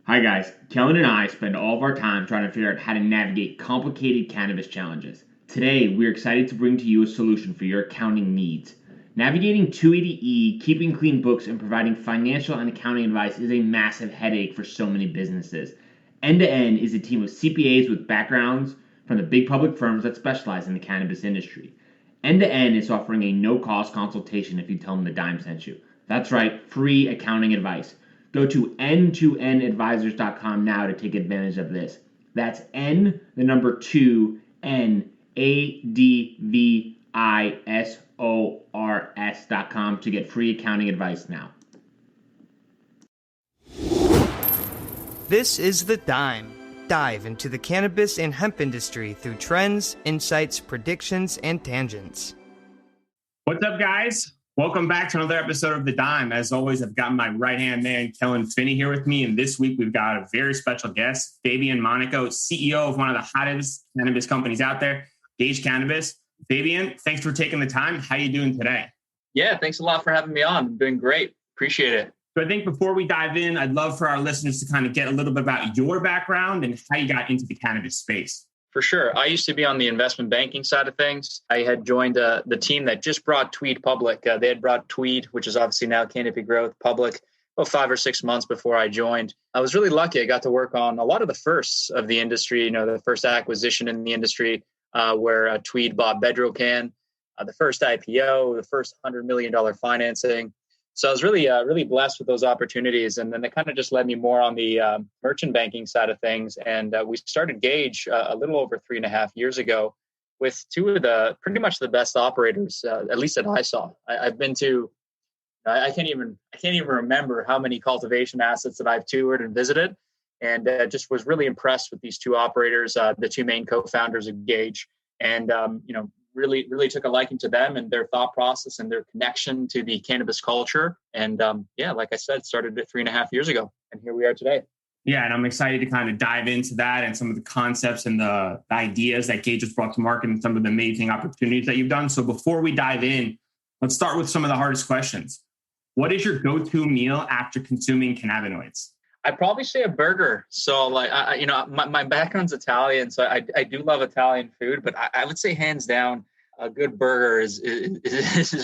Hi guys, Kellen and I spend all of our time trying to figure out how to navigate complicated cannabis challenges. Today, we're excited to bring to you a solution for your accounting needs. Navigating 280E, keeping clean books, and providing financial and accounting advice is a massive headache for so many businesses. End to End is a team of CPAs with backgrounds from the big public firms that specialize in the cannabis industry. End to End is offering a no-cost consultation if you tell them the dime sent you. That's right, free accounting advice. Go to n2nadvisors.com now to take advantage of this. That's N, the number 2, NADVISORS.com to get free accounting advice now. This is The Dime. Dive into the cannabis and hemp industry through trends, insights, predictions, and tangents. What's up, guys? Welcome back to another episode of The Dime. As always, I've got my right-hand man, Kellen Finney, here with me. And this week, we've got a very special guest, Fabian Monaco, CEO of one of the hottest cannabis companies out there, Gage Cannabis. Fabian, thanks for taking the time. How are you doing today? Yeah, thanks a lot for having me on. I'm doing great. Appreciate it. So I think before we dive in, I'd love for our listeners to kind of get a little bit about your background and how you got into the cannabis space. For sure. I used to be on the investment banking side of things. I had joined the team that just brought Tweed public. They had brought Tweed, which is obviously now Canopy Growth, public about 5 or 6 months before I joined. I was really lucky. I got to work on a lot of the firsts of the industry, the first acquisition in the industry where Tweed bought Bedrocan, the first IPO, the first $100 million financing. So I was really blessed with those opportunities. And then it kind of just led me more on the merchant banking side of things. And we started Gage a little over 3.5 years ago with two of the pretty much the best operators, at least that I saw. I've been to, I can't even remember how many cultivation assets that I've toured and visited. And just was really impressed with these two operators, the two main co-founders of Gage. And, really took a liking to them and their thought process and their connection to the cannabis culture. And like I said, started it 3.5 years ago. And here we are today. Yeah, and I'm excited to kind of dive into that and some of the concepts and the ideas that Gage has brought to market and some of the amazing opportunities that you've done. So before we dive in, let's start with some of the hardest questions. What is your go-to meal after consuming cannabinoids? I'd probably say a burger. So my background's Italian, so I do love Italian food, but I would say hands down, a good burger is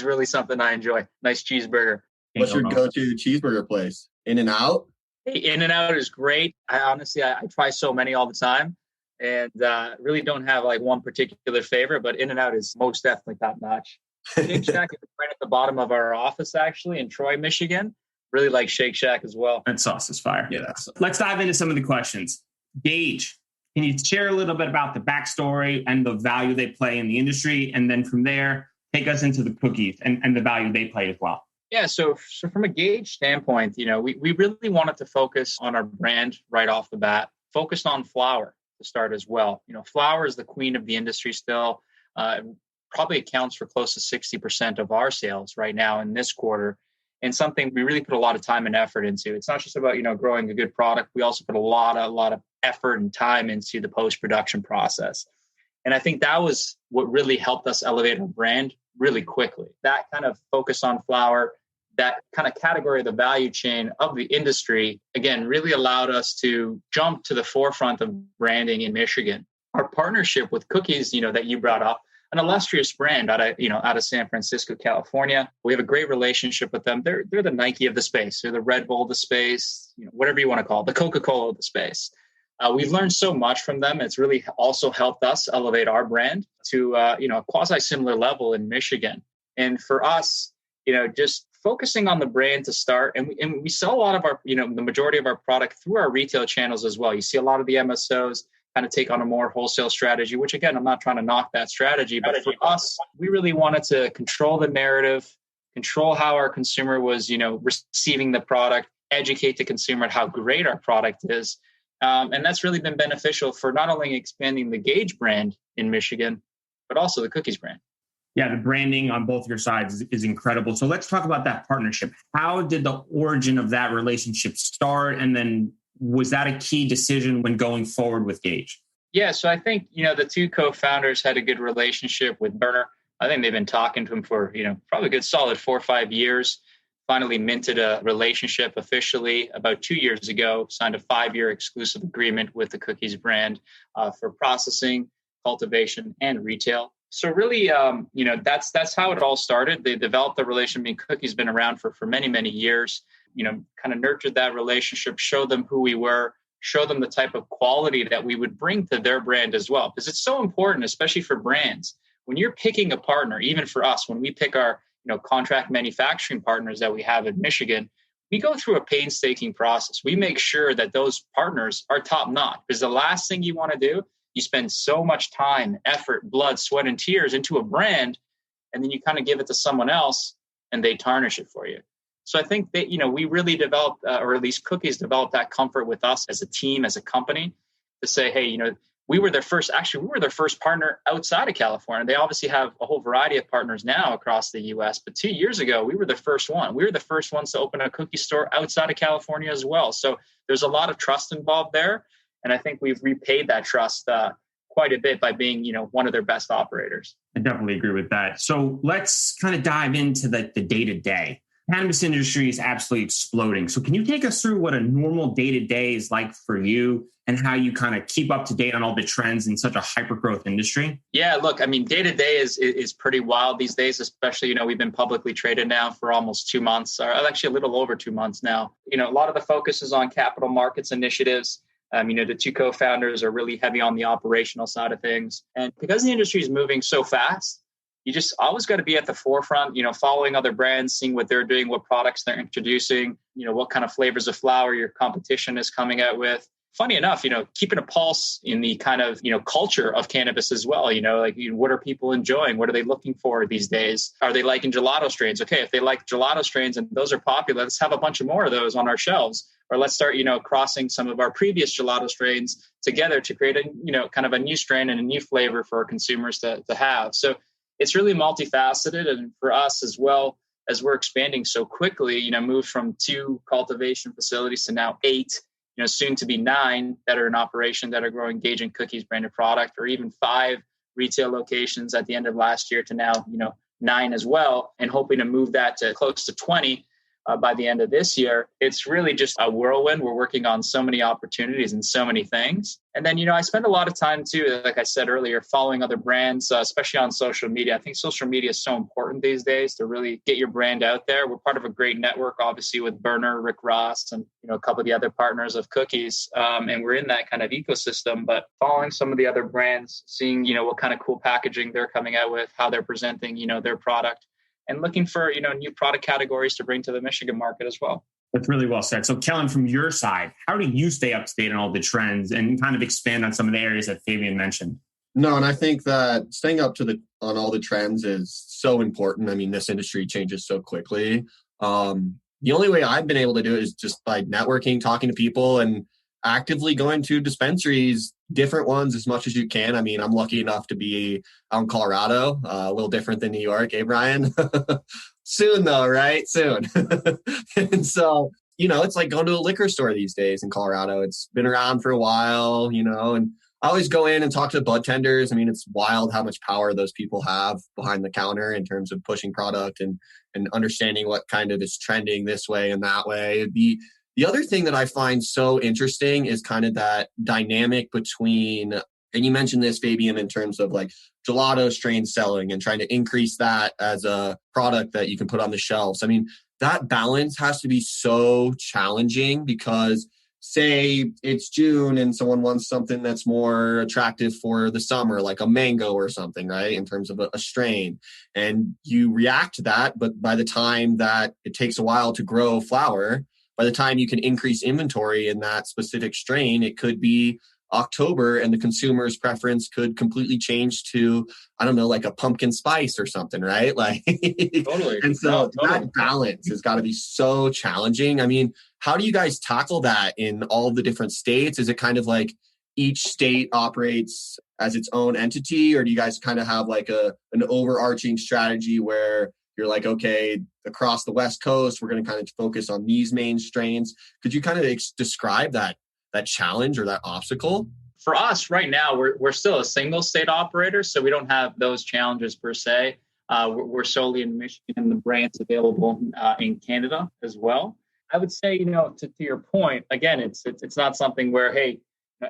really something I enjoy. Nice cheeseburger. What's your go-to cheeseburger place? In-N-Out? Hey, In-N-Out is great. I try so many all the time and really don't have like one particular favorite, but In-N-Out is most definitely top notch. Shake Shack is right at the bottom of our office, actually, in Troy, Michigan. Really like Shake Shack as well. That sauce is fire. Yeah. Let's dive into some of the questions. Gage, can you share a little bit about the backstory and the value they play in the industry? And then from there, take us into the cookies and the value they play as well. Yeah, so from a Gage standpoint, we really wanted to focus on our brand right off the bat, focused on flower to start as well. Flower is the queen of the industry still. Probably accounts for close to 60% of our sales right now in this quarter. And something we really put a lot of time and effort into. It's not just about, growing a good product. We also put a lot of effort and time into the post-production process. And I think that was what really helped us elevate our brand really quickly. That kind of focus on flower, that kind of category of the value chain of the industry, again, really allowed us to jump to the forefront of branding in Michigan. Our partnership with Cookies, that you brought up, an illustrious brand out of San Francisco, California. We have a great relationship with them. They're the Nike of the space. They're the Red Bull of the space, whatever you want to call it, the Coca-Cola of the space. We've learned so much from them. It's really also helped us elevate our brand to a quasi-similar level in Michigan. And for us, just focusing on the brand to start, and we sell a lot of our, the majority of our product through our retail channels as well. You see a lot of the MSOs kind of take on a more wholesale strategy, which again, I'm not trying to knock that strategy, but for us, we really wanted to control the narrative, control how our consumer was, receiving the product, educate the consumer on how great our product is. And that's really been beneficial for not only expanding the Gage brand in Michigan, but also the Cookies brand. Yeah, the branding on both your sides is incredible. So let's talk about that partnership. How did the origin of that relationship start? And then was that a key decision when going forward with Gage? Yeah, so I think, the two co-founders had a good relationship with Berner. I think they've been talking to him for, probably a good solid 4 or 5 years. finally minted a relationship officially about 2 years ago, signed a 5-year exclusive agreement with the Cookies brand for processing, cultivation, and retail. So really, that's how it all started. They developed the relationship. I mean, Cookies been around for many, many years, kind of nurtured that relationship, showed them who we were, show them the type of quality that we would bring to their brand as well. Because it's so important, especially for brands. When you're picking a partner, even for us, when we pick our contract manufacturing partners that we have in Michigan, we go through a painstaking process. We make sure that those partners are top notch, because the last thing you want to do, you spend so much time, effort, blood, sweat, and tears into a brand, and then you kind of give it to someone else and they tarnish it for you. So I think that, we really developed, or at least Cookies developed that comfort with us as a team, as a company, to say, hey, we were their first partner outside of California. They obviously have a whole variety of partners now across the US, but 2 years ago, we were the first one. We were the first ones to open a cookie store outside of California as well. So there's a lot of trust involved there. And I think we've repaid that trust quite a bit by being, one of their best operators. I definitely agree with that. So let's kind of dive into the day-to-day. Cannabis industry is absolutely exploding. So can you take us through what a normal day-to-day is like for you and how you kind of keep up to date on all the trends in such a hyper-growth industry? Yeah, look, I mean, day-to-day is pretty wild these days, especially, we've been publicly traded now for almost 2 months, or actually a little over 2 months now. A lot of the focus is on capital markets initiatives. The two co-founders are really heavy on the operational side of things. And because the industry is moving so fast, you just always got to be at the forefront, following other brands, seeing what they're doing, what products they're introducing, what kind of flavors of flower your competition is coming out with. Funny enough, keeping a pulse in the kind of, culture of cannabis as well. What are people enjoying? What are they looking for these days? Are they liking gelato strains? Okay, if they like gelato strains and those are popular, let's have a bunch of more of those on our shelves. Or let's start, crossing some of our previous gelato strains together to create a, kind of a new strain and a new flavor for our consumers to have. So it's really multifaceted. And for us as well, as we're expanding so quickly, moved from 2 cultivation facilities to now 8, soon to be 9 that are in operation that are growing Gage and Cookies branded product, or even 5 retail locations at the end of last year to now, 9 as well, and hoping to move that to close to 20 by the end of this year. It's really just a whirlwind. We're working on so many opportunities and so many things. And then, I spend a lot of time too, like I said earlier, following other brands, especially on social media. I think social media is so important these days to really get your brand out there. We're part of a great network, obviously, with Berner, Rick Ross, and, a couple of the other partners of Cookies. And we're in that kind of ecosystem, but following some of the other brands, seeing, what kind of cool packaging they're coming out with, how they're presenting, their product, and looking for, new product categories to bring to the Michigan market as well. That's really well said. So Kellen, from your side, how do you stay up to date on all the trends and kind of expand on some of the areas that Fabian mentioned? No, and I think that staying up to on all the trends is so important. I mean, this industry changes so quickly. The only way I've been able to do it is just by networking, talking to people, and actively going to dispensaries, different ones as much as you can. I mean, I'm lucky enough to be out in Colorado, a little different than New York, Brian? Soon though, right? Soon. And so, it's like going to a liquor store these days in Colorado. It's been around for a while, and I always go in and talk to bud tenders. I mean, it's wild how much power those people have behind the counter in terms of pushing product and understanding what kind of is trending this way and that way. The other thing that I find so interesting is kind of that dynamic between, and you mentioned this, Fabian, in terms of like gelato strain selling and trying to increase that as a product that you can put on the shelves. I mean, that balance has to be so challenging because say it's June and someone wants something that's more attractive for the summer, like a mango or something, right? In terms of a strain, and you react to that. But by the time that it takes a while to grow flower, by the time you can increase inventory in that specific strain, it could be October and the consumer's preference could completely change to, I don't know, like a pumpkin spice or something, right? Like, totally. And so that balance has got to be so challenging. I mean, how do you guys tackle that in all of the different states? Is it kind of like each state operates as its own entity, or do you guys kind of have like an overarching strategy where you're like, okay, across the West Coast, we're going to kind of focus on these main strains? Could you kind of describe that challenge or that obstacle? For us right now, we're still a single state operator, so we don't have those challenges per se. We're solely in Michigan, and the brand's available in Canada as well. I would say, to your point, again, it's not something where, hey,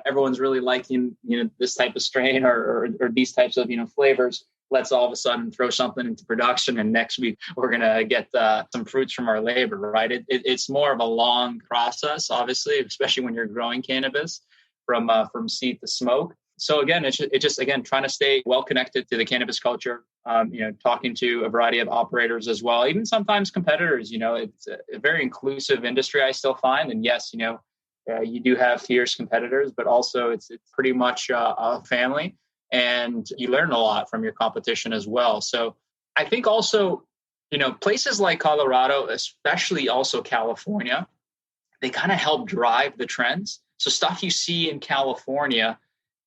everyone's really liking, this type of strain or these types of, flavors. Let's all of a sudden throw something into production, and next week we're going to get some fruits from our labor, right? It's more of a long process, obviously, especially when you're growing cannabis from seed to smoke. So again, it's just trying to stay well connected to the cannabis culture. Talking to a variety of operators as well, even sometimes competitors. It's a very inclusive industry, I still find. And yes, you do have fierce competitors, but also it's pretty much a family, and you learn a lot from your competition as well. So I think also, places like Colorado, especially also California, they kind of help drive the trends. So stuff you see in California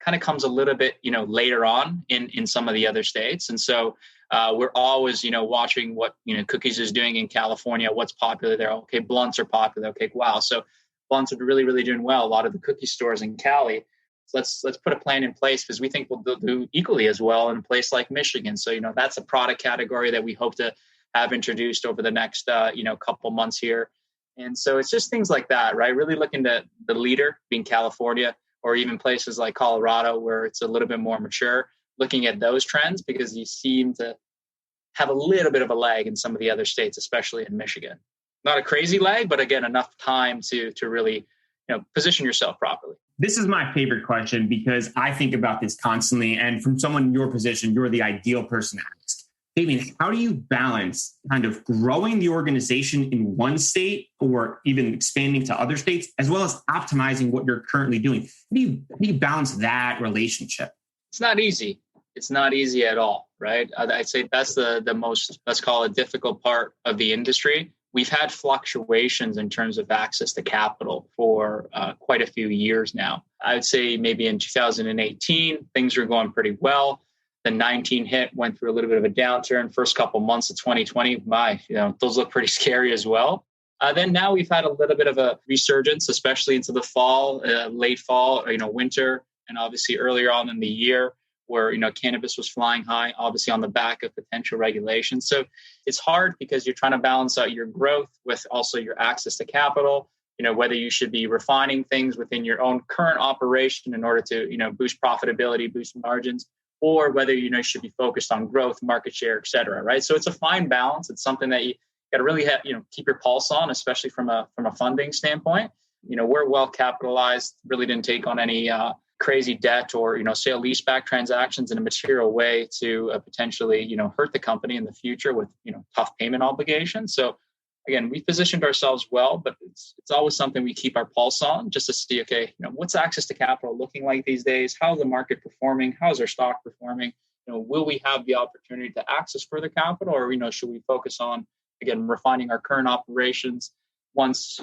kind of comes a little bit, later on in some of the other states. And so we're always, watching what, Cookies is doing in California, what's popular there. Okay, blunts are popular. Okay, wow. So blunts are really, really doing well. A lot of the cookie stores in Cali. So let's put a plan in place, because we think we'll do equally as well in a place like Michigan. So, that's a product category that we hope to have introduced over the next, couple months here. And so it's just things like that, right? Really looking to the leader being California, or even places like Colorado where it's a little bit more mature, looking at those trends, because you seem to have a little bit of a lag in some of the other states, especially in Michigan. Not a crazy lag, but again, enough time to really, position yourself properly. This is my favorite question, because I think about this constantly. And from someone in your position, you're the ideal person to ask. Fabian, how do you balance kind of growing the organization in one state or even expanding to other states, as well as optimizing what you're currently doing? How do you balance that relationship? It's not easy. It's not easy at all, right? I'd say that's the most, let's call it, difficult part of the industry. We've had fluctuations in terms of access to capital for quite a few years now. I would say maybe in 2018, things were going pretty well. The 19 hit, went through a little bit of a downturn. First couple months of 2020, those look pretty scary as well. Then now we've had a little bit of a resurgence, especially into the fall, late fall, winter, and obviously earlier on in the year, where cannabis was flying high, obviously on the back of potential regulation. So it's hard, because you're trying to balance out your growth with also your access to capital. Whether you should be refining things within your own current operation in order to boost profitability, boost margins, or whether should be focused on growth, market share, et cetera, right? So it's a fine balance. It's something that you got to really have, keep your pulse on, especially from a funding standpoint. We're well capitalized, really didn't take on any crazy debt or sale leaseback transactions in a material way to potentially hurt the company in the future with tough payment obligations. So again, we've positioned ourselves well, but it's always something we keep our pulse on, just to see, okay, what's access to capital looking like these days? How's the market performing? How's our stock performing? Will we have the opportunity to access further capital, or should we focus on, again, refining our current operations? Once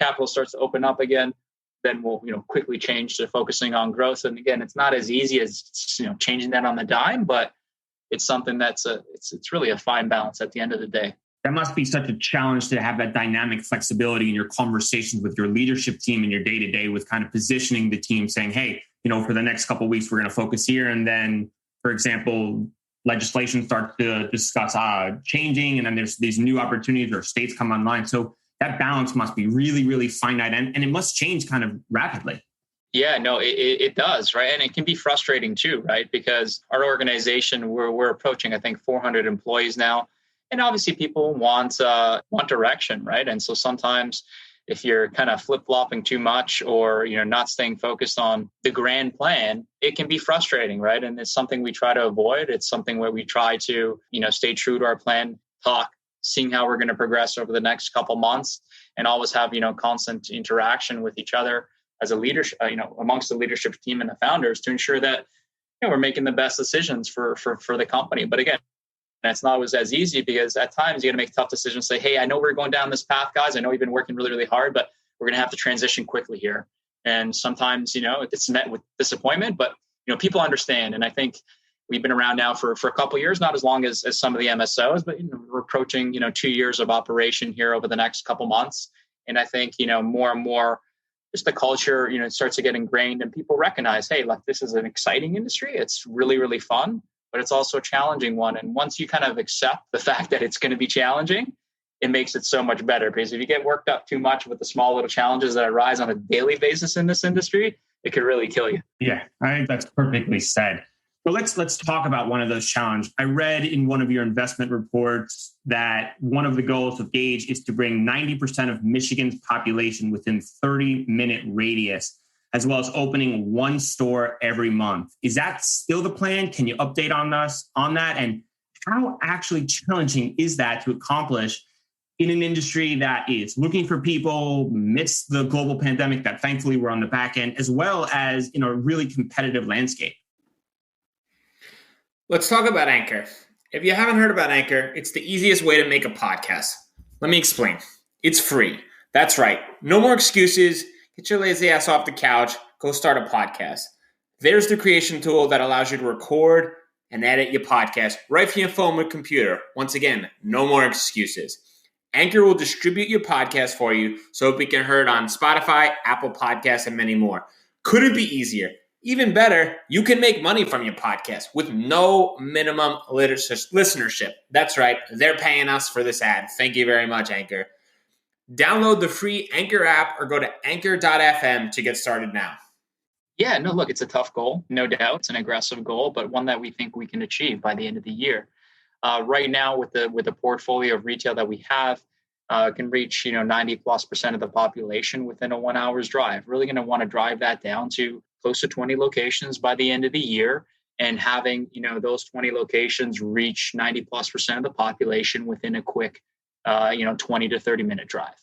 capital starts to open up again, then we'll quickly change to focusing on growth. And again, it's not as easy as changing that on the dime, but it's something that's it's really a fine balance at the end of the day. That must be such a challenge to have that dynamic flexibility in your conversations with your leadership team and your day-to-day, with kind of positioning the team, saying, hey, for the next couple of weeks, we're going to focus here. And then, for example, legislation starts to discuss changing, and then there's these new opportunities or states come online. So that balance must be really, really finite, and it must change kind of rapidly. Yeah, no, it does, right? And it can be frustrating too, right? Because our organization, we're approaching, I think, 400 employees now. And obviously people want direction, right? And so sometimes if you're kind of flip-flopping too much, or not staying focused on the grand plan, it can be frustrating, right? And it's something we try to avoid. It's something where we try to stay true to our plan, seeing how we're going to progress over the next couple months, and always have constant interaction with each other as a leadership, amongst the leadership team and the founders, to ensure that we're making the best decisions for the company. But again, that's not always as easy, because at times you got to make tough decisions. Say, hey, I know we're going down this path, guys. I know we've been working really, really hard, but we're going to have to transition quickly here. And sometimes, it's met with disappointment, but, people understand. And I think we've been around now for a couple of years, not as long as some of the MSOs, but, we're approaching, 2 years of operation here over the next couple months. And I think, more and more, just the culture, starts to get ingrained, and people recognize, hey, look, this is an exciting industry. It's really, really fun. but it's also a challenging one. And once you kind of accept the fact that it's going to be challenging, it makes it so much better. Because if you get worked up too much with the small little challenges that arise on a daily basis in this industry, it could really kill you. Yeah, I think that's perfectly said. But let's talk about one of those challenges. I read in one of your investment reports that one of the goals of Gage is to bring 90% of Michigan's population within 30-minute radius, as well as opening one store every month. Is that still the plan? Can you update on us on that? And how actually challenging is that to accomplish in an industry that is looking for people amidst the global pandemic that thankfully we're on the back end, as well as in a really competitive landscape? Let's talk about Anchor. If you haven't heard about Anchor, it's the easiest way to make a podcast. Let me explain. It's free. That's right. No more excuses. Get your lazy ass off the couch. Go start a podcast. There's the creation tool that allows you to record and edit your podcast right from your phone or computer. Once again, no more excuses. Anchor will distribute your podcast for you so it can be heard on Spotify, Apple Podcasts, and many more. Couldn't be easier. Even better, you can make money from your podcast with no minimum listenership. That's right. They're paying us for this ad. Thank you very much, Anchor. Download the free Anchor app or go to anchor.fm to get started now. Yeah, no, look, it's a tough goal. No doubt. It's an aggressive goal, but one that we think we can achieve by the end of the year. Right now, with the portfolio of retail that we have, can reach 90+% of the population within a 1 hour's drive. Really going to want to drive that down to close to 20 locations by the end of the year, and having those 20 locations reach 90+% of the population within a quick 20 to 30 minute drive.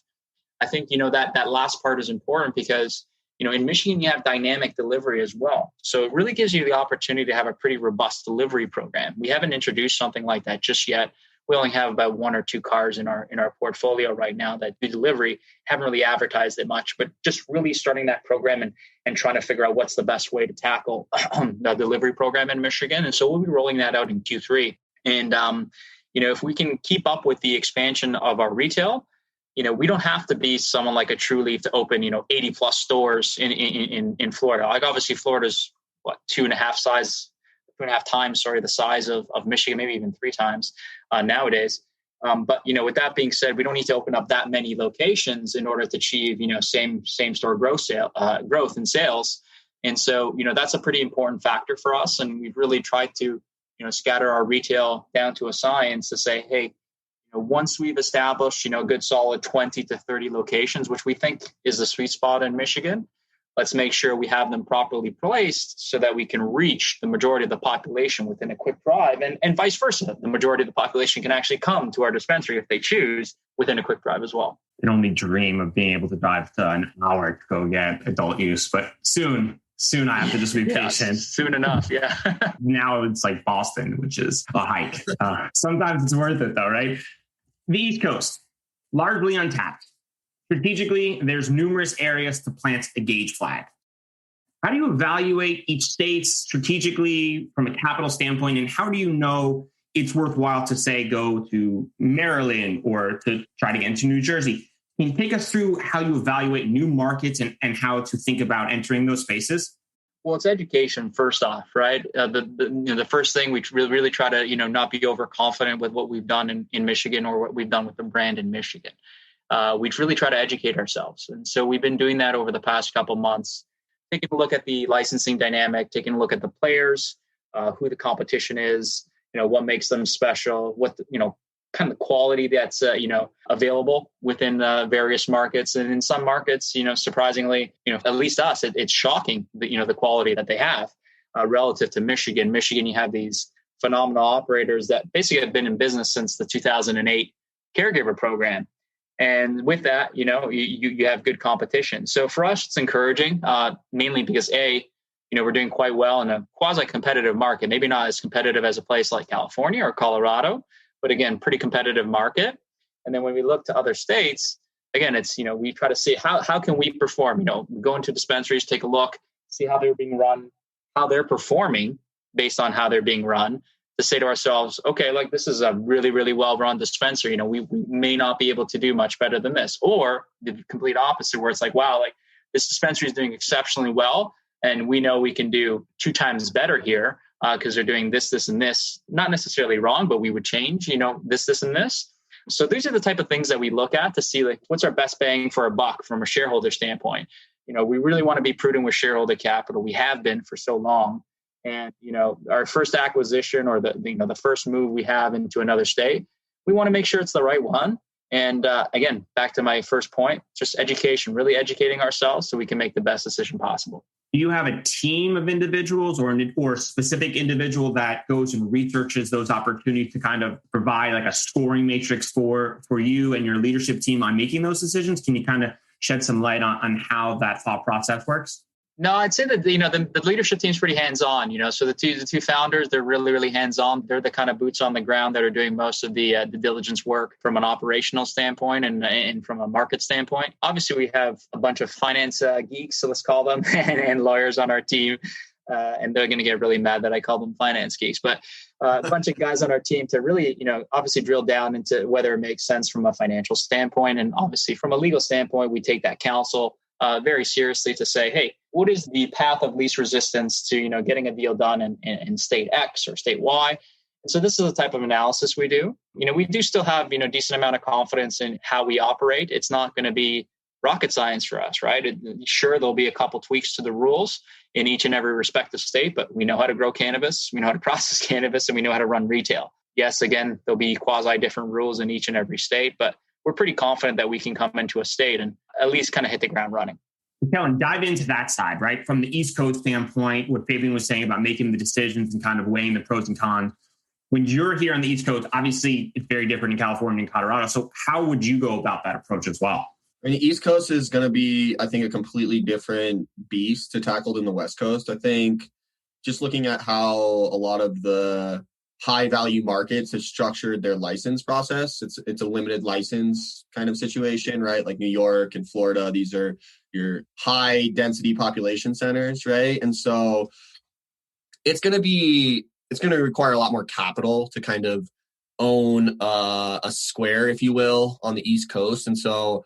I think that last part is important because in Michigan you have dynamic delivery as well, so it really gives you the opportunity to have a pretty robust delivery program. We haven't introduced something like that just yet. We only have about 1 or 2 cars in our portfolio right now that do delivery. Haven't really advertised it much, but just really starting that program and trying to figure out what's the best way to tackle the delivery program in Michigan. And so we'll be rolling that out in Q3. And if we can keep up with the expansion of our retail, we don't have to be someone like a True Leaf to open 80+ stores in Florida. Like obviously Florida's 2.5 times the size of Michigan, maybe even 3 times nowadays. But with that being said, we don't need to open up that many locations in order to achieve same store growth in sales. And so that's a pretty important factor for us. And we've really tried to scatter our retail down to a science to say, hey, once we've established a good solid 20 to 30 locations, which we think is the sweet spot in Michigan, let's make sure we have them properly placed so that we can reach the majority of the population within a quick drive, and vice versa. The majority of the population can actually come to our dispensary if they choose within a quick drive as well. I can only dream of being able to drive to an hour to go get adult use, but soon I have to just be patient. Soon enough, yeah. Now it's like Boston, which is a hike. Sometimes it's worth it though, right? The East Coast, largely untapped. Strategically, there's numerous areas to plant a Gage flag. How do you evaluate each state strategically from a capital standpoint, and how do you know it's worthwhile to, say, go to Maryland or to try to get into New Jersey? Can you take us through how you evaluate new markets and how to think about entering those spaces? Well, it's education first off, right? The first thing we really try to not be overconfident with what we've done in Michigan or what we've done with the brand in Michigan. We really try to educate ourselves. And so we've been doing that over the past couple months, taking a look at the licensing dynamic, taking a look at the players, who the competition is, what makes them special, what, kind of the quality that's, available within various markets. And in some markets, surprisingly, at least us, it's shocking, the quality that they have relative to Michigan. Michigan, you have these phenomenal operators that basically have been in business since the 2008 caregiver program. And with that, you have good competition. So for us, it's encouraging, mainly because we're doing quite well in a quasi-competitive market, maybe not as competitive as a place like California or Colorado, but again, pretty competitive market. And then when we look to other states, again, it's, we try to see how can we perform, we go into dispensaries, take a look, see how they're being run, how they're performing based on how they're being run, to say to ourselves, okay, like this is a really, really well-run dispensary. We may not be able to do much better than this, or the complete opposite, where it's like, wow, like this dispensary is doing exceptionally well, and we know we can do 2 times better here. because they're doing this, this, and this. Not necessarily wrong, but we would change, this, and this. So these are the type of things that we look at to see like what's our best bang for our buck from a shareholder standpoint. We really want to be prudent with shareholder capital. We have been for so long. And, our first acquisition or the first move we have into another state, we want to make sure it's the right one. And again, back to my first point, just education, really educating ourselves so we can make the best decision possible. Do you have a team of individuals or a specific individual that goes and researches those opportunities to kind of provide like a scoring matrix for you and your leadership team on making those decisions? Can you kind of shed some light on how that thought process works? No, I'd say that the leadership team's pretty hands-on. So the two founders, they're really, really hands-on. They're the kind of boots on the ground that are doing most of the diligence work from an operational standpoint and from a market standpoint. Obviously, we have a bunch of finance geeks, so let's call them, and lawyers on our team, and they're going to get really mad that I call them finance geeks. But a bunch of guys on our team to really, obviously drill down into whether it makes sense from a financial standpoint, and obviously from a legal standpoint, we take that counsel very seriously to say, hey, what is the path of least resistance to, getting a deal done in state X or state Y? And so this is the type of analysis we do. We do still have, decent amount of confidence in how we operate. It's not going to be rocket science for us, right? Sure, there'll be a couple tweaks to the rules in each and every respective state, but we know how to grow cannabis, we know how to process cannabis, and we know how to run retail. Yes, again, there'll be quasi different rules in each and every state, but we're pretty confident that we can come into a state and at least kind of hit the ground running. Kellen, dive into that side, right? From the East Coast standpoint, what Fabian was saying about making the decisions and kind of weighing the pros and cons. When you're here on the East Coast, obviously it's very different in California and Colorado. So how would you go about that approach as well? The East Coast is going to be, I think, a completely different beast to tackle than the West Coast. I think just looking at how a lot of the high value markets have structured their license process. It's a limited license kind of situation, right? Like New York and Florida, these are your high density population centers, right? And so it's going to require a lot more capital to kind of own a square, if you will, on the East Coast. And so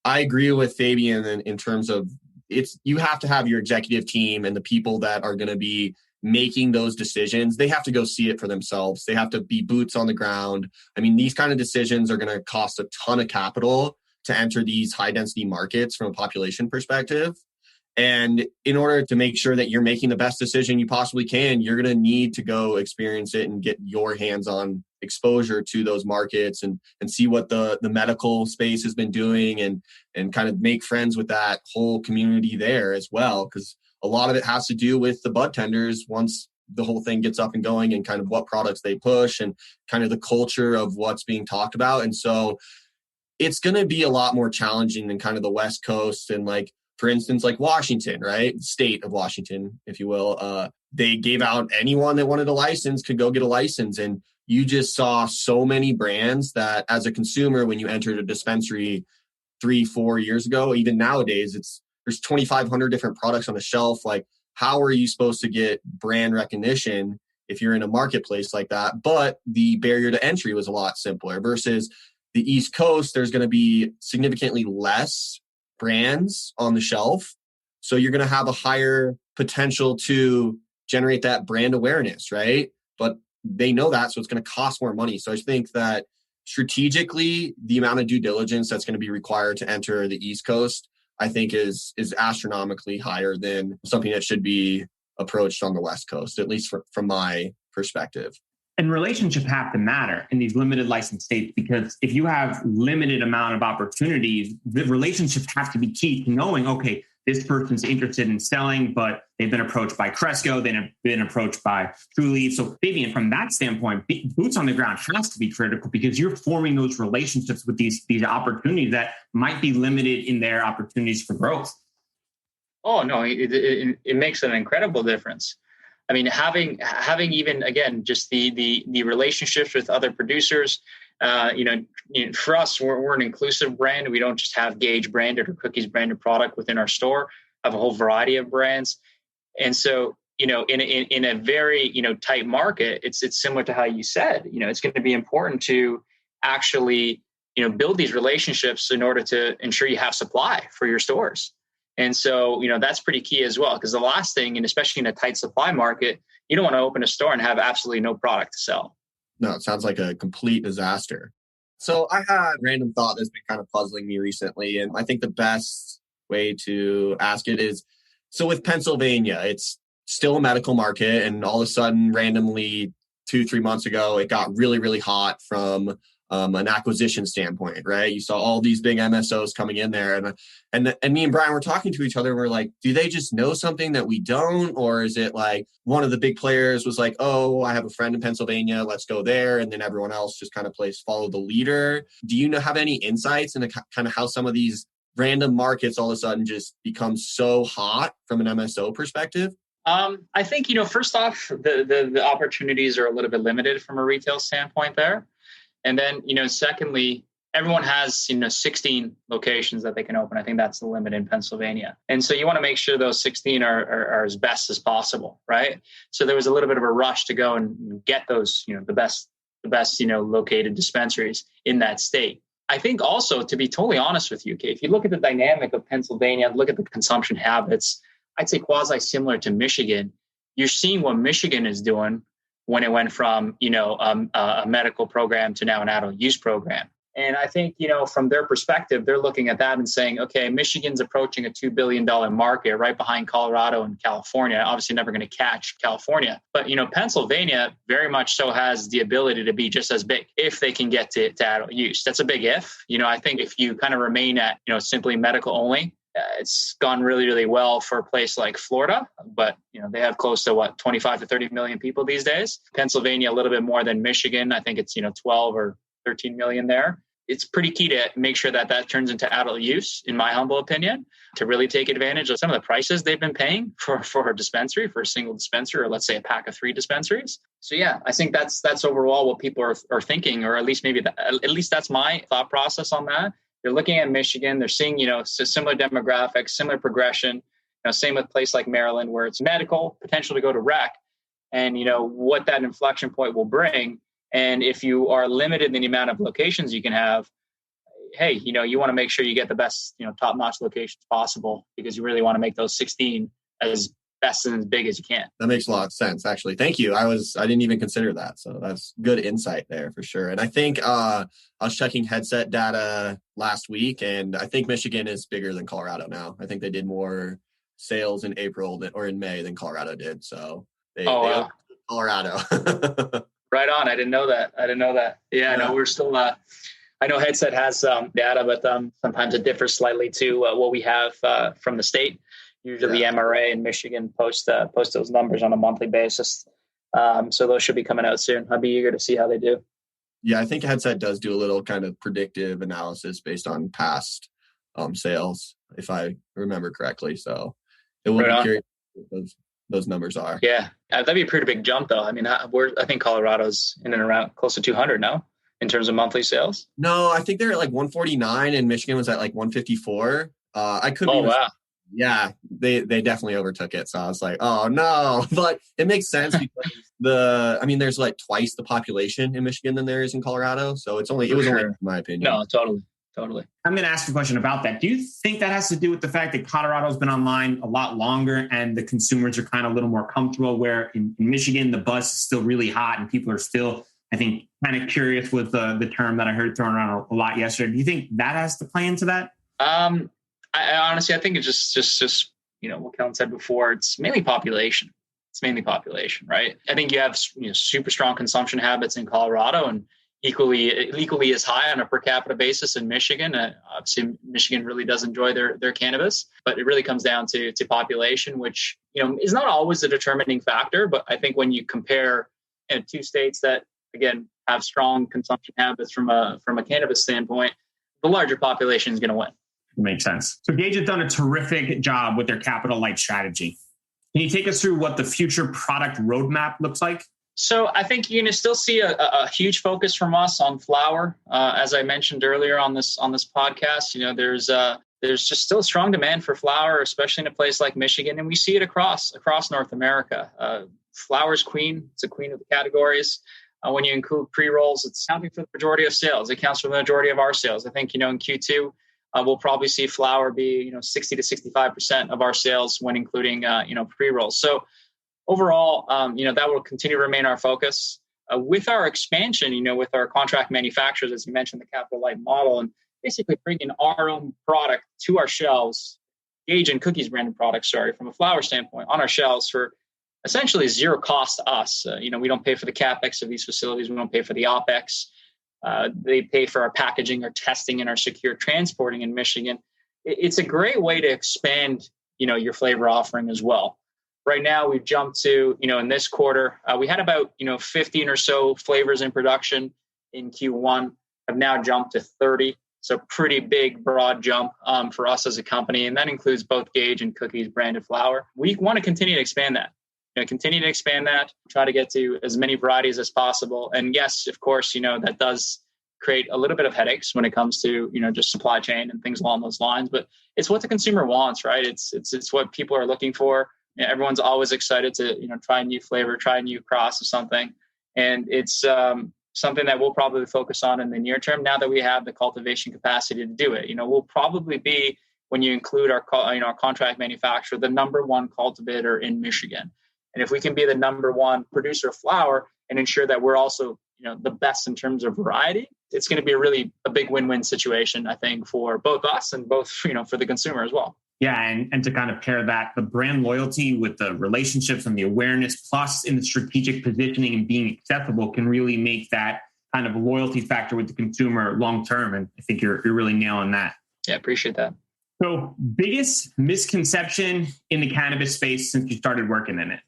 I agree with Fabian in terms of you have to have your executive team and the people that are going to be making those decisions. They have to go see it for themselves. They have to be boots on the ground. I mean, these kind of decisions are going to cost a ton of capital to enter these high density markets from a population perspective. And in order to make sure that you're making the best decision you possibly can, you're going to need to go experience it and get your hands-on exposure to those markets and see what the medical space has been doing and kind of make friends with that whole community there as well. Because a lot of it has to do with the bud tenders once the whole thing gets up and going and kind of what products they push and kind of the culture of what's being talked about. And so it's going to be a lot more challenging than kind of the West Coast and like, for instance, like Washington, right? State of Washington, if you will. They gave out anyone that wanted a license could go get a license. And you just saw so many brands that as a consumer, when you entered a dispensary 3-4 years ago, even nowadays, there's 2,500 different products on the shelf. Like, how are you supposed to get brand recognition if you're in a marketplace like that? But the barrier to entry was a lot simpler versus the East Coast. There's going to be significantly less brands on the shelf. So you're going to have a higher potential to generate that brand awareness, right? But they know that, so it's going to cost more money. So I think that strategically, the amount of due diligence that's going to be required to enter the East Coast, I think is astronomically higher than something that should be approached on the West Coast, at least from my perspective. And relationships have to matter in these limited license states, because if you have limited amount of opportunities, the relationships have to be key to knowing, okay, this person's interested in selling, but they've been approached by Cresco, they've been approached by Trulieve. So Fabian, from that standpoint, boots on the ground has to be critical because you're forming those relationships with these opportunities that might be limited in their opportunities for growth. Oh, no, it makes an incredible difference. I mean, having even, again, just the relationships with other producers, for us, we're an inclusive brand. We don't just have Gage branded or Cookies branded product within our store. I have a whole variety of brands. And so, in a very, tight market, it's similar to how you said, it's going to be important to actually, build these relationships in order to ensure you have supply for your stores. And so, that's pretty key as well, because the last thing, and especially in a tight supply market, you don't want to open a store and have absolutely no product to sell. No, it sounds like a complete disaster. So I had a random thought that's been kind of puzzling me recently. And I think the best way to ask it is, so with Pennsylvania, it's still a medical market. And all of a sudden, randomly 2-3 months ago, it got really, really hot from an acquisition standpoint, right? You saw all these big MSOs coming in there, and me and Brian were talking to each other. And we're like, do they just know something that we don't, or is it like one of the big players was like, oh, I have a friend in Pennsylvania, let's go there, and then everyone else just kind of follow the leader? Do you have any insights into kind of how some of these random markets all of a sudden just become so hot from an MSO perspective? I think first off, the opportunities are a little bit limited from a retail standpoint there. And then, secondly, everyone has, 16 locations that they can open. I think that's the limit in Pennsylvania. And so you want to make sure those 16 are as best as possible, right? So there was a little bit of a rush to go and get those, the best, located dispensaries in that state. I think also, to be totally honest with you, Kate, if you look at the dynamic of Pennsylvania, look at the consumption habits, I'd say quasi similar to Michigan. You're seeing what Michigan is doing when it went from, a medical program to now an adult use program. And I think, from their perspective, they're looking at that and saying, okay, Michigan's approaching a $2 billion market right behind Colorado and California. Obviously never going to catch California. But, Pennsylvania very much so has the ability to be just as big if they can get to adult use. That's a big if. I think if you kind of remain at, simply medical only, it's gone really, really well for a place like Florida, but they have close to 25 to 30 million people these days. Pennsylvania, a little bit more than Michigan. I think it's 12 or 13 million there. It's pretty key to make sure that turns into adult use, in my humble opinion, to really take advantage of some of the prices they've been paying for a dispensary, for a single dispensary, or let's say a pack of 3 dispensaries. So yeah, I think that's overall what people are thinking, or at least that's my thought process on that. They're looking at Michigan. They're seeing, similar demographics, similar progression. Same with a place like Maryland, where it's medical, potential to go to rec, and what that inflection point will bring. And if you are limited in the amount of locations you can have, hey, you want to make sure you get the best, top-notch locations possible, because you really want to make those 16 as best and as big as you can. That makes a lot of sense, actually. Thank you. I didn't even consider that. So that's good insight there for sure. And I think I was checking headset data last week, and I think Michigan is bigger than Colorado now. I think they did more sales in April or in May than Colorado did. So they Colorado. Right on. I didn't know that. Yeah. No, we're still, I know headset has data, but sometimes it differs slightly to what we have from the state. Usually MRA in Michigan post those numbers on a monthly basis. So those should be coming out soon. I'd be eager to see how they do. Yeah, I think Headset does do a little kind of predictive analysis based on past sales, if I remember correctly. So it will be curious what those numbers are. Yeah, that'd be a pretty big jump, though. I mean, I think Colorado's in and around close to 200 now in terms of monthly sales. No, I think they're at like 149, and Michigan was at like 154. I could be. Oh, wow. Yeah, they definitely overtook it. So I was like, oh no, but it makes sense because there's like twice the population in Michigan than there is in Colorado. So it was only in my opinion. No, totally. I'm going to ask a question about that. Do you think that has to do with the fact that Colorado's been online a lot longer and the consumers are kind of a little more comfortable, where in Michigan, the buzz is still really hot and people are still, I think, kind of curious with the term that I heard thrown around a lot yesterday. Do you think that has to play into that? I honestly, I think it's just what Kellen said before. It's mainly population. Right? I think you have super strong consumption habits in Colorado and equally as high on a per capita basis in Michigan. Obviously, Michigan really does enjoy their cannabis, but it really comes down to population, which is not always a determining factor. But I think when you compare two states that again have strong consumption habits from a cannabis standpoint, the larger population is going to win. Makes sense. So Gage has done a terrific job with their capital light strategy. Can you take us through what the future product roadmap looks like? So I think you're going to still see a huge focus from us on flower. As I mentioned earlier on this podcast, there's just still a strong demand for flower, especially in a place like Michigan, and we see it across North America. Flower's queen; it's a queen of the categories. When you include pre-rolls, it's accounting for the majority of sales. It accounts for the majority of our sales. I think in Q2. we'll probably see flower be, 60 to 65% of our sales when including, pre-rolls. So overall, that will continue to remain our focus. With our expansion, with our contract manufacturers, as you mentioned, the capital light model, and basically bringing our own product to our shelves, Gage and Cookies branded products, from a flower standpoint, on our shelves for essentially zero cost to us. We don't pay for the CapEx of these facilities. We don't pay for the OpEx. They pay for our packaging, our testing, and our secure transporting in Michigan. It's a great way to expand, your flavor offering as well. Right now, we've jumped to, in this quarter, we had about, 15 or so flavors in production in Q1. Have now jumped to 30. So pretty big, broad jump for us as a company. And that includes both Gage and Cookies branded flower. We want to continue to expand that. Try to get to as many varieties as possible. And yes, of course, that does create a little bit of headaches when it comes to, just supply chain and things along those lines. But it's what the consumer wants, right? It's what people are looking for. Everyone's always excited to, try a new flavor, try a new cross of something. And it's something that we'll probably focus on in the near term now that we have the cultivation capacity to do it. We'll probably be, when you include our contract manufacturer, the number one cultivator in Michigan. And if we can be the number one producer of flower and ensure that we're also, the best in terms of variety, it's going to be a big win-win situation, I think, for both us and both, for the consumer as well. Yeah, and to kind of pair that, the brand loyalty with the relationships and the awareness, plus in the strategic positioning and being accessible, can really make that kind of loyalty factor with the consumer long term. And I think you're really nailing that. Yeah, appreciate that. So, biggest misconception in the cannabis space since you started working in it?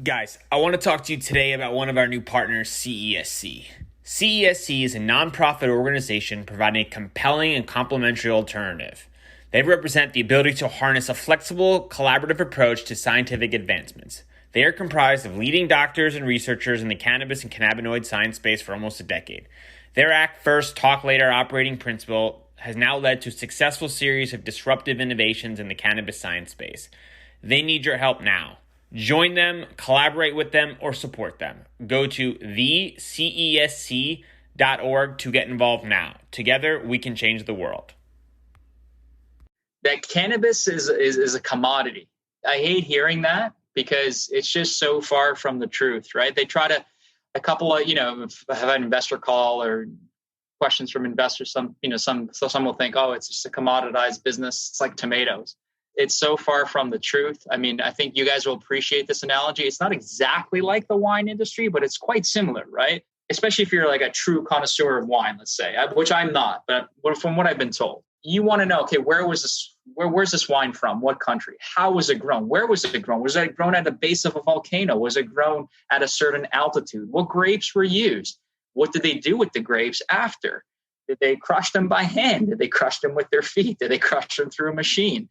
Guys, I want to talk to you today about one of our new partners, CESC. CESC is a nonprofit organization providing a compelling and complementary alternative. They represent the ability to harness a flexible, collaborative approach to scientific advancements. They are comprised of leading doctors and researchers in the cannabis and cannabinoid science space for almost a decade. Their act first, talk later operating principle has now led to a successful series of disruptive innovations in the cannabis science space. They need your help now. Join them, collaborate with them, or support them. Go to thecesc.org to get involved now. Together, we can change the world. That cannabis is a commodity. I hate hearing that because it's just so far from the truth, right? They try to, a couple of, have an investor call or questions from investors. Some will think, oh, it's just a commoditized business. It's like tomatoes. It's so far from the truth. I mean, I think you guys will appreciate this analogy. It's not exactly like the wine industry, but it's quite similar, right? Especially if you're like a true connoisseur of wine, let's say, which I'm not, but from what I've been told, you want to know, okay, where's this wine from? What country? How was it grown? Where was it grown? Was it grown at the base of a volcano? Was it grown at a certain altitude? What grapes were used? What did they do with the grapes after? Did they crush them by hand? Did they crush them with their feet? Did they crush them through a machine?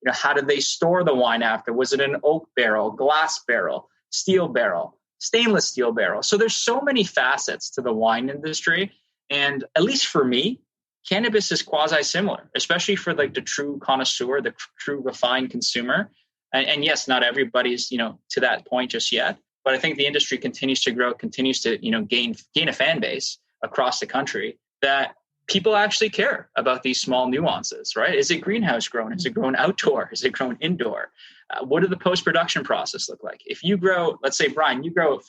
How did they store the wine after? Was it an oak barrel, glass barrel, steel barrel, stainless steel barrel? So there's so many facets to the wine industry. And at least for me, cannabis is quasi-similar, especially for like the true connoisseur, the true refined consumer. And yes, not everybody's, to that point just yet. But I think the industry continues to grow, continues to, gain a fan base across the country that people actually care about these small nuances, right? Is it greenhouse grown? Is it grown outdoor? Is it grown indoor? What did the post-production process look like? If you grow, let's say, Brian, you grow,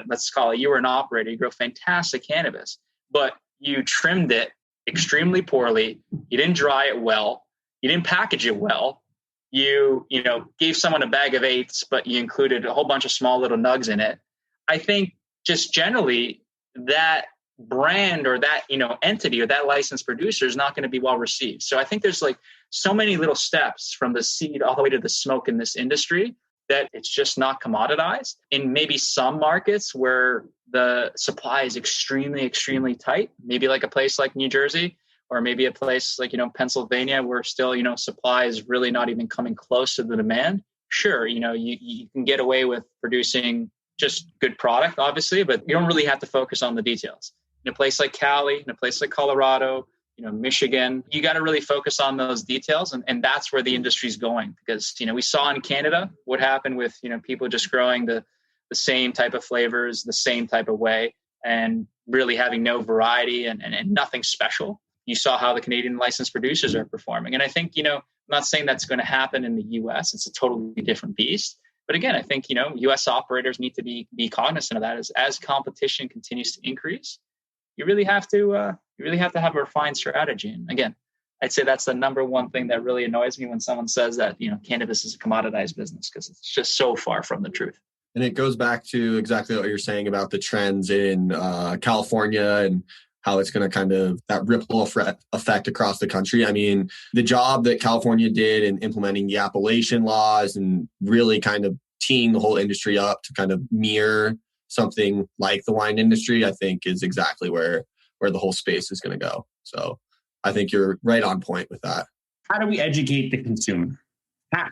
let's call it, you were an operator, you grow fantastic cannabis, but you trimmed it extremely poorly. You didn't dry it well. You didn't package it well. You gave someone a bag of eighths, but you included a whole bunch of small little nugs in it. I think just generally that brand or that entity or that licensed producer is not going to be well received. So I think there's like so many little steps from the seed all the way to the smoke in this industry that it's just not commoditized. In maybe some markets where the supply is extremely, extremely tight, maybe like a place like New Jersey, or maybe a place like, Pennsylvania, where still, supply is really not even coming close to the demand. Sure, you can get away with producing just good product, obviously, but you don't really have to focus on the details. In a place like Cali, in a place like Colorado, Michigan, you got to really focus on those details. And that's where the industry's going, because, we saw in Canada what happened with, people just growing the same type of flavors, the same type of way, and really having no variety and nothing special. you saw how the Canadian licensed producers are performing. And I think, I'm not saying that's going to happen in the US. It's a totally different beast. But again, I think, US operators need to be cognizant of that as competition continues to increase. You really have to have a refined strategy. And again, I'd say that's the number one thing that really annoys me when someone says that, cannabis is a commoditized business, because it's just so far from the truth. And it goes back to exactly what you're saying about the trends in California and how it's going to kind of that ripple effect across the country. I mean, the job that California did in implementing the Appalachian laws and really kind of teeing the whole industry up to kind of mirror something like the wine industry, I think is exactly where the whole space is going to go. So I think you're right on point with that. How do we educate the consumer?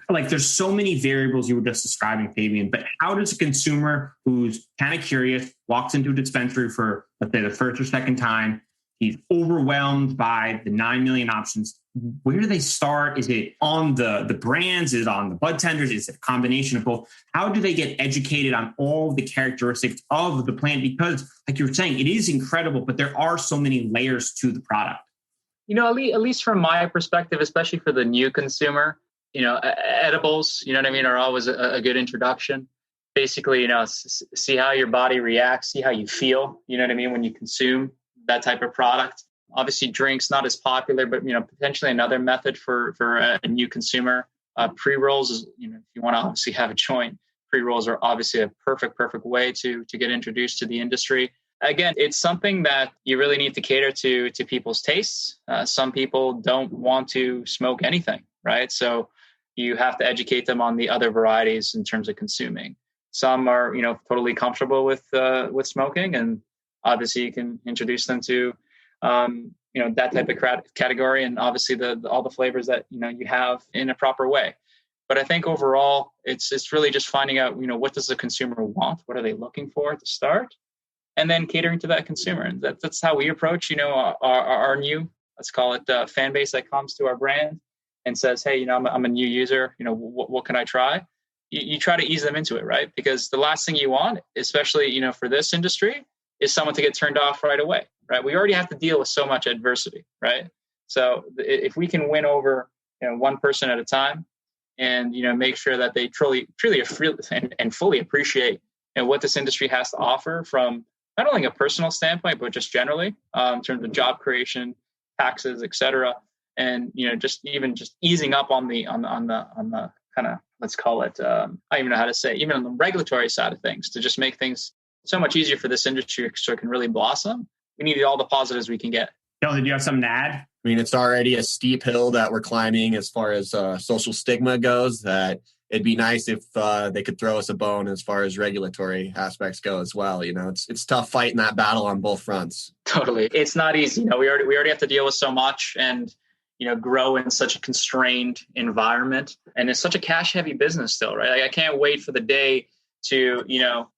There's so many variables you were just describing, Fabian, but how does a consumer who's kind of curious, walks into a dispensary for, let's say, the first or second time, he's overwhelmed by the 9 million options, where do they start? Is it on the brands? Is it on the bud tenders? Is it a combination of both? How do they get educated on all the characteristics of the plant? Because like you were saying, it is incredible, but there are so many layers to the product. At least from my perspective, especially for the new consumer, edibles, are always a good introduction. Basically, see how your body reacts, see how you feel, when you consume that type of product. Obviously, drinks, not as popular, but, potentially another method for a new consumer. Pre-rolls is, if you want to obviously have a joint, pre-rolls are obviously a perfect way to get introduced to the industry. Again, it's something that you really need to cater to people's tastes. Some people don't want to smoke anything, right? So you have to educate them on the other varieties in terms of consuming. Some are, totally comfortable with smoking, and obviously you can introduce them to, that type of category, and obviously all the flavors that you have in a proper way. But I think overall, it's really just finding out, what does the consumer want? What are they looking for to start? And then catering to that consumer. And that's how we approach, our new, let's call it fan base that comes to our brand and says, hey, I'm a new user, what can I try? You try to ease them into it, right? Because the last thing you want, especially, for this industry, is someone to get turned off right away, right? We already have to deal with so much adversity, right? So if we can win over, one person at a time and, make sure that they truly and fully appreciate what this industry has to offer from not only a personal standpoint, but just generally in terms of job creation, taxes, et cetera. And, just easing up on the kind of, let's call it, I don't even know how to say, even on the regulatory side of things, to just make things so much easier for this industry so it can really blossom. We need all the positives we can get. Bill, did you have something to add? I mean, it's already a steep hill that we're climbing as far as social stigma goes, that it'd be nice if they could throw us a bone as far as regulatory aspects go as well. It's tough fighting that battle on both fronts. Totally. It's not easy. We already have to deal with so much and, grow in such a constrained environment. And it's such a cash heavy business still, right? I can't wait for the day to,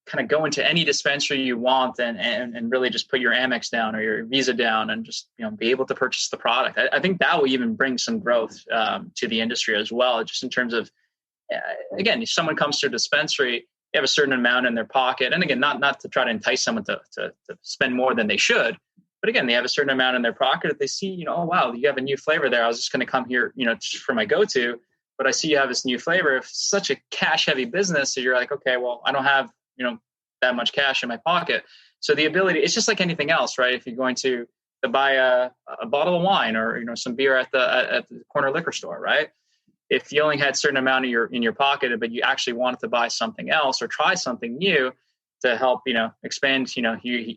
kind of go into any dispensary you want and really just put your Amex down or your Visa down and just, be able to purchase the product. I think that will even bring some growth to the industry as well, just in terms of, again, if someone comes to a dispensary, they have a certain amount in their pocket. And again, not to try to entice someone to spend more than they should. But again, they have a certain amount in their pocket. If they see, oh, wow, you have a new flavor there. I was just going to come here, just for my go-to. But I see you have this new flavor. If it's such a cash-heavy business, so you're like, okay, well, I don't have, that much cash in my pocket. So the ability, it's just like anything else, right? If you're going to buy a bottle of wine or, some beer at the corner liquor store, right? If you only had a certain amount in your pocket, but you actually wanted to buy something else or try something new to help, expand,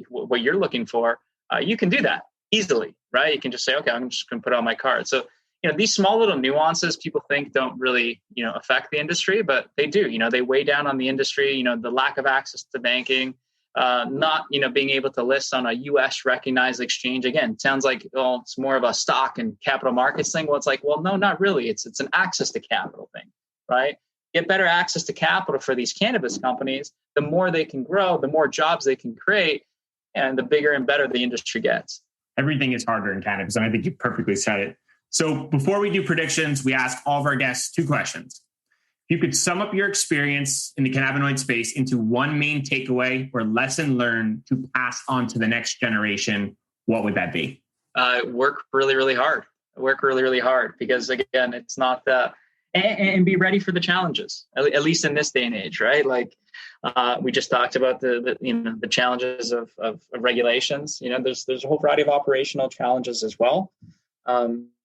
what you're looking for, you can do that easily, right? You can just say, okay, I'm just going to put it on my card. So, these small little nuances people think don't really, affect the industry, but they do. They weigh down on the industry, the lack of access to banking, not, being able to list on a U.S. recognized exchange. Again, it sounds like, well, it's more of a stock and capital markets thing. Well, it's like, well, no, not really. It's an access to capital thing, right? Get better access to capital for these cannabis companies. The more they can grow, the more jobs they can create, and the bigger and better the industry gets. Everything is harder in cannabis, and I think you perfectly said it. So before we do predictions, we ask all of our guests 2 questions. If you could sum up your experience in the cannabinoid space into one main takeaway or lesson learned to pass on to the next generation, what would that be? work really, really hard. Work really, really hard because again, it's not and be ready for the challenges. At least in this day and age, right? Like we just talked about the challenges of regulations. There's a whole variety of operational challenges as well.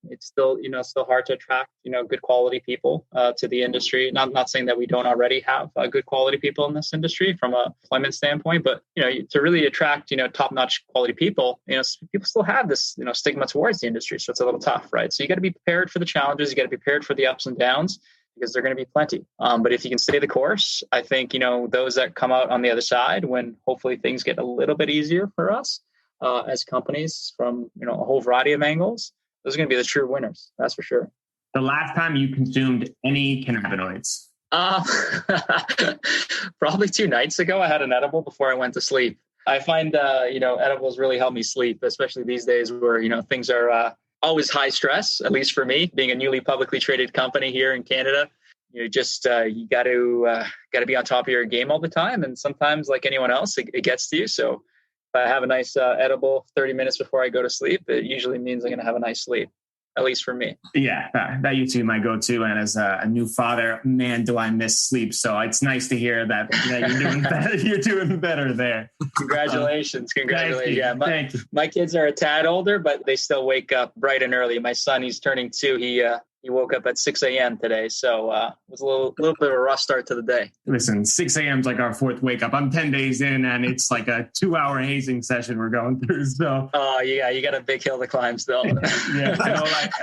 It's still still hard to attract good quality people to the industry. Not saying that we don't already have good quality people in this industry from a employment standpoint, but to really attract top-notch quality people, people still have this stigma towards the industry, so it's a little tough, right? So you got to be prepared for the challenges, you got to be prepared for the ups and downs, because they're going to be plenty. But if you can stay the course, I think those that come out on the other side, when hopefully things get a little bit easier for us as companies from a whole variety of angles, those are going to be the true winners. That's for sure. The last time you consumed any cannabinoids? Probably 2 nights ago. I had an edible before I went to sleep. I find, edibles really help me sleep, especially these days where, things are always high stress, at least for me, being a newly publicly traded company here in Canada. You got to be on top of your game all the time. And sometimes, like anyone else, it gets to you. So if I have a nice edible 30 minutes before I go to sleep, it usually means I'm going to have a nice sleep, at least for me. Yeah, that used to be my go-to. And as a new father, man, do I miss sleep. So it's nice to hear that you're doing better. You're doing better there. Congratulations. Congratulations. Thank you. My kids are a tad older, but they still wake up bright and early. My son, he's turning 2. He woke up at 6 a.m. today. So it was a little bit of a rough start to the day. Listen, 6 a.m. is like our 4th wake up. I'm 10 days in and it's like a 2-hour hazing session we're going through. So yeah, you got a big hill to climb still. Yeah.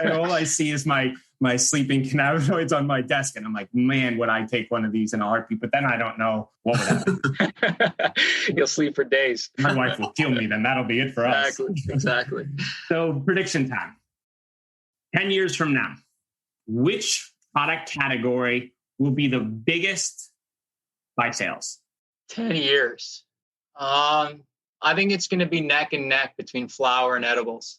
And all I see is my sleeping cannabinoids on my desk. And I'm like, man, would I take one of these in a heartbeat? But then I don't know what would happen. You'll sleep for days. My wife will kill me. Then that'll be it for us. Exactly. So prediction time. 10 years from now, which product category will be the biggest by sales? 10 years. I think it's going to be neck and neck between flower and edibles.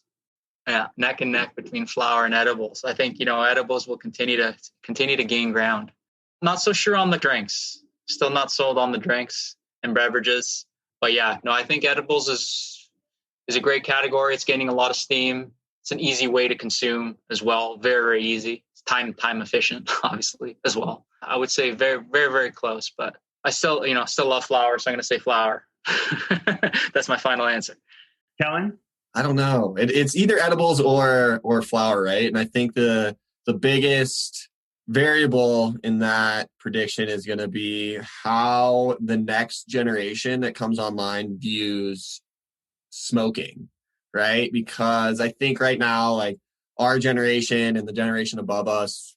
Yeah, neck and neck between flower and edibles. I think, edibles will continue to gain ground. Not so sure on the drinks. Still not sold on the drinks and beverages. But yeah, no, I think edibles is a great category. It's gaining a lot of steam. It's an easy way to consume as well. Very, very easy. It's time efficient, obviously, as well. I would say very, very, very close, but I still love flower. So I'm going to say flower. That's my final answer. Kellen? I don't know. It's either edibles or flower, right? And I think the biggest variable in that prediction is going to be how the next generation that comes online views smoking, right? Because I think right now, like our generation and the generation above us,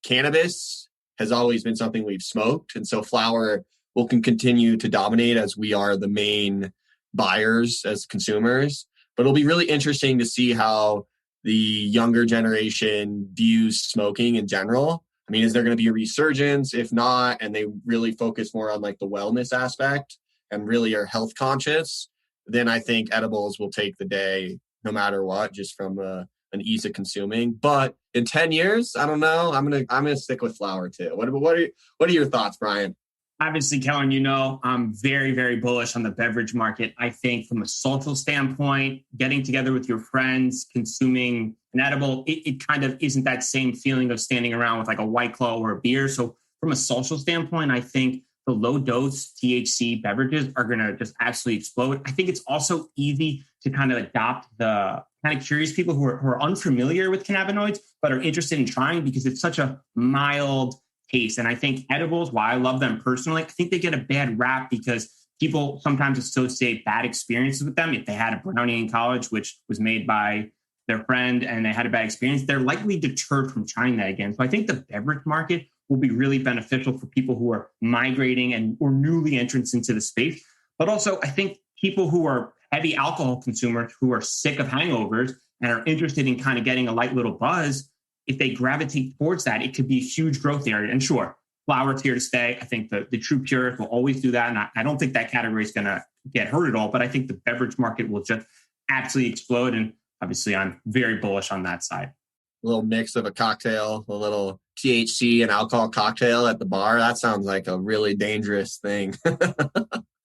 cannabis has always been something we've smoked. And so flower will continue to dominate as we are the main buyers as consumers. But it'll be really interesting to see how the younger generation views smoking in general. I mean, is there going to be a resurgence? If not, and they really focus more on like the wellness aspect and really are health conscious, then I think edibles will take the day no matter what, just from an ease of consuming. But in 10 years, I don't know. I'm gonna stick with flower too. What are your thoughts, Brian? Obviously, Kellen, I'm very, very bullish on the beverage market. I think from a social standpoint, getting together with your friends, consuming an edible, it kind of isn't that same feeling of standing around with like a White Claw or a beer. So from a social standpoint, I think the low dose THC beverages are going to just absolutely explode. I think it's also easy to kind of adopt the kind of curious people who are unfamiliar with cannabinoids, but are interested in trying because it's such a mild taste. And I think edibles, while I love them personally, I think they get a bad rap because people sometimes associate bad experiences with them. If they had a brownie in college, which was made by their friend and they had a bad experience, they're likely deterred from trying that again. So I think the beverage market will be really beneficial for people who are migrating or newly entrants into the space. But also, I think people who are heavy alcohol consumers who are sick of hangovers and are interested in kind of getting a light little buzz, if they gravitate towards that, it could be a huge growth area. And sure, flower's here to stay. I think the true purists will always do that. And I don't think that category is going to get hurt at all. But I think the beverage market will just absolutely explode. And obviously, I'm very bullish on that side. A little mix of a cocktail, a little THC and alcohol cocktail at the bar. That sounds like a really dangerous thing.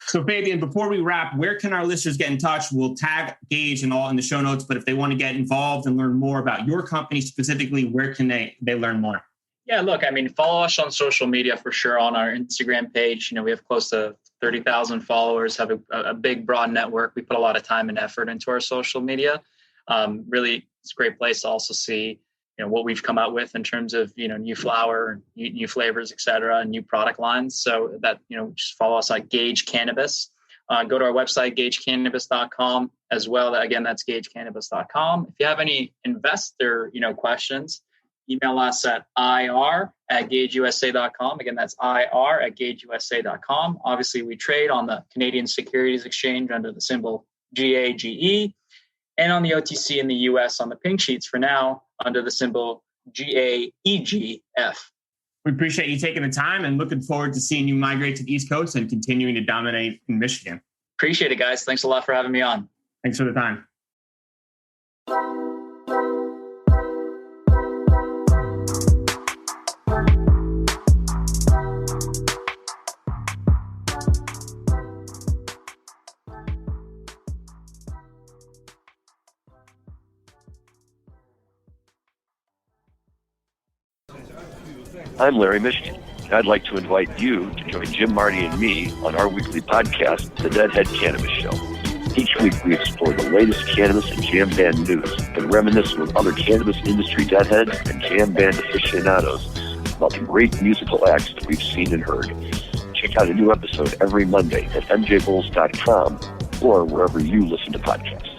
So Fabian, before we wrap, where can our listeners get in touch? We'll tag Gage and all in the show notes, but if they want to get involved and learn more about your company specifically, where can they learn more? Yeah, look, I mean, follow us on social media for sure. On our Instagram page, we have close to 30,000 followers, have a big, broad network. We put a lot of time and effort into our social media. Really, it's a great place to also see, what we've come out with in terms of, new flower, new flavors, et cetera, and new product lines. So that, just follow us at Gage Cannabis. Go to our website, gagecannabis.com as well. Again, that's gagecannabis.com. If you have any investor, questions, email us at ir@gageusa.com. Again, that's ir@gageusa.com. Obviously, we trade on the Canadian Securities Exchange under the symbol GAGE, and on the OTC in the US on the pink sheets for now under the symbol GAEGF. We appreciate you taking the time and looking forward to seeing you migrate to the East Coast and continuing to dominate in Michigan. Appreciate it, guys. Thanks a lot for having me on. Thanks for the time. I'm Larry Michigan. I'd like to invite you to join Jim, Marty, and me on our weekly podcast, The Deadhead Cannabis Show. Each week we explore the latest cannabis and jam band news and reminisce with other cannabis industry deadheads and jam band aficionados about the great musical acts that we've seen and heard. Check out a new episode every Monday at mjbulls.com or wherever you listen to podcasts.